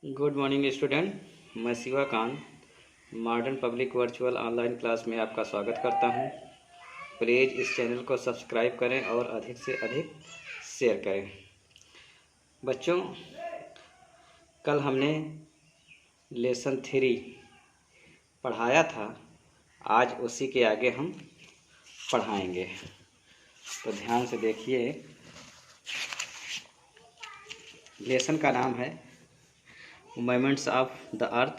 Good morning student. मैं Shivakant modern public virtual online class में आपका स्वागत करता हूं। प्लीज़ इस चैनल को सब्सक्राइब करें और अधिक से अधिक शेयर करें। बच्चों, कल हमने लेसन 3 पढ़ाया था, आज उसी के आगे हम पढ़ाएंगे। तो ध्यान से देखिए। लेसन का नाम है मूवमेंट्स ऑफ द अर्थ,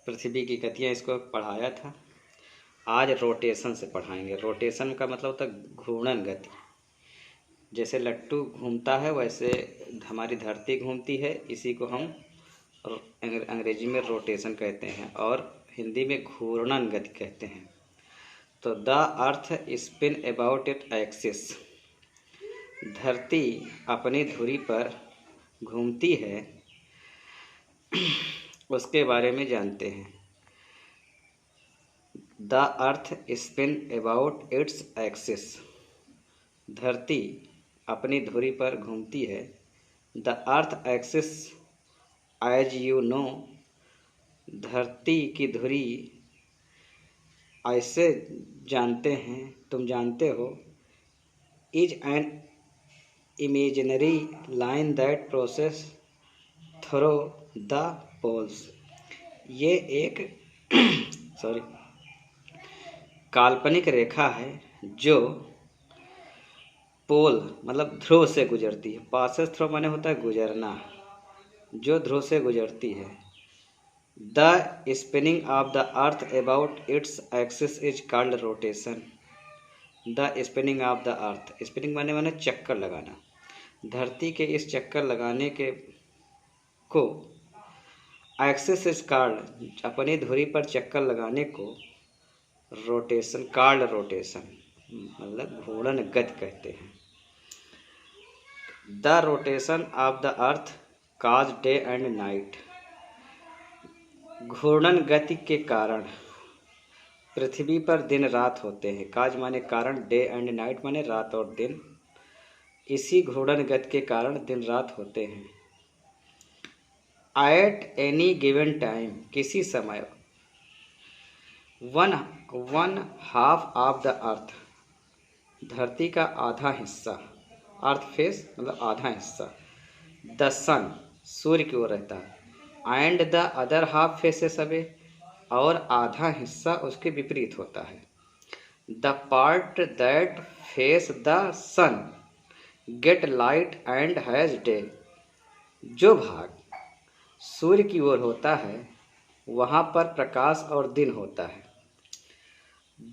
पृथ्वी की गतियाँ। इसको पढ़ाया था। आज रोटेशन से पढ़ाएंगे। रोटेशन का मतलब होता है घूर्णन गति। जैसे लट्टू घूमता है वैसे हमारी धरती घूमती है। इसी को हम अंग्रेजी में रोटेशन कहते हैं और हिंदी में घूर्णन गति कहते हैं। तो the earth spin about it axis, धरती अपनी धुरी पर घूमती है, उसके बारे में जानते हैं। The earth spin about its axis, धरती अपनी धुरी पर घूमती है। The earth axis as you know, धरती की धुरी ऐसे जानते हैं, तुम जानते हो। Is an imaginary line that process through the poles, ये एक काल्पनिक रेखा है जो पोल मतलब ध्रुव से गुजरती है। पासेस थ्रो माने होता है गुजरना, जो ध्रुव से गुजरती है। The spinning of the earth about its axis is called rotation. The spinning of the earth, spinning माने चक्कर लगाना। धरती के इस चक्कर लगाने के को एक्सिस इज कॉल्ड, अपनी धुरी पर चक्कर लगाने को रोटेशन, कॉल्ड रोटेशन मतलब घूर्णन गति कहते हैं। The rotation of the earth cause day and night, घूर्णन गति के कारण पृथ्वी पर दिन रात होते हैं। काज माने कारण, डे एंड नाइट माने रात और दिन। इसी घूर्णन गति के कारण दिन रात होते हैं। एट एनी गिवन टाइम, किसी समय। One half of the earth, धरती का आधा हिस्सा, अर्थ फेस मतलब आधा हिस्सा। द सन, सूर्य की ओर रहता है। And the other half faces away, और आधा हिस्सा उसके विपरीत होता है। The part that face the sun get light and has day, जो भाग सूर्य की ओर होता है वहाँ पर प्रकाश और दिन होता है।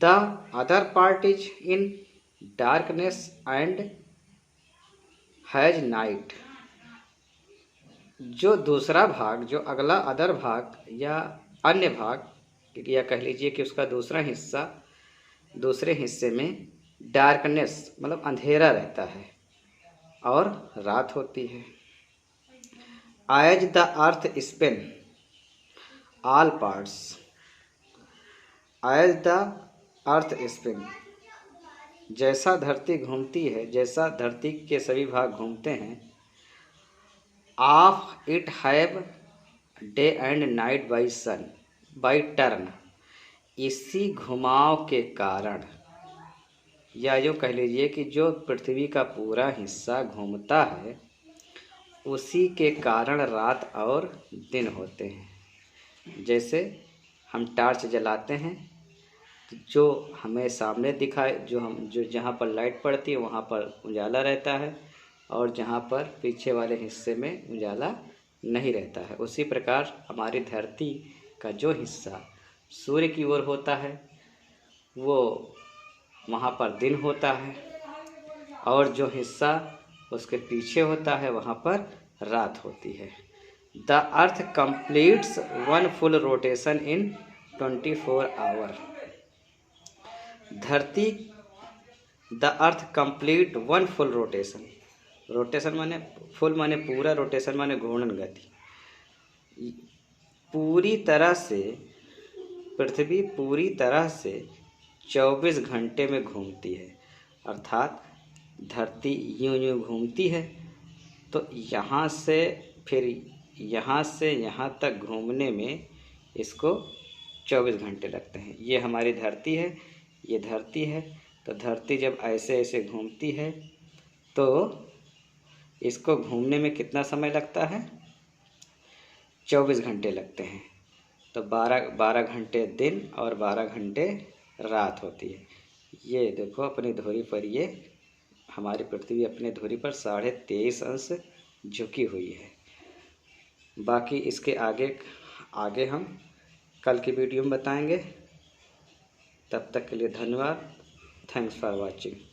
The other part is in darkness and has night, जो दूसरा भाग, जो अगला अदर भाग या अन्य भाग, या कह लीजिए कि उसका दूसरा हिस्सा, दूसरे हिस्से में डार्कनेस मतलब अंधेरा रहता है और रात होती है। As the earth spin all parts, as the earth spin, जैसा धरती घूमती है, जैसा धरती के सभी भाग घूमते हैं। Of it have day and night by sun by turn, इसी घुमाव के कारण, या जो कह लीजिए कि जो पृथ्वी का पूरा हिस्सा घूमता है उसी के कारण रात और दिन होते हैं। जैसे हम टार्च जलाते हैं तो जो हमें सामने दिखाए, जो जहाँ पर लाइट पड़ती है वहाँ पर उजाला रहता है और जहाँ पर पीछे वाले हिस्से में उजाला नहीं रहता है। उसी प्रकार हमारी धरती का जो हिस्सा सूर्य की ओर होता है वो वहाँ पर दिन होता है, और जो हिस्सा उसके पीछे होता है वहाँ पर रात होती है। The earth completes one full rotation in 24 hour, धरती the earth complete one full rotation, rotation माने फुल माने पूरा, रोटेशन माने घूर्णन गति। पूरी तरह से पृथ्वी पूरी तरह से 24 घंटे में घूमती है। अर्थात धरती यूं यूं घूमती है तो यहाँ से फिर यहाँ से यहाँ तक घूमने में इसको 24 घंटे लगते हैं। ये हमारी धरती है, ये धरती है। तो धरती जब ऐसे ऐसे घूमती है तो इसको घूमने में कितना समय लगता है? 24 घंटे लगते हैं। तो 12 घंटे दिन और 12 घंटे रात होती है। ये देखो अपनी धुरी पर, ये हमारी पृथ्वी अपने धुरी पर 23.5 अंश झुकी हुई है। बाकी इसके आगे हम कल की वीडियो में बताएंगे। तब तक के लिए धन्यवाद। Thanks for watching.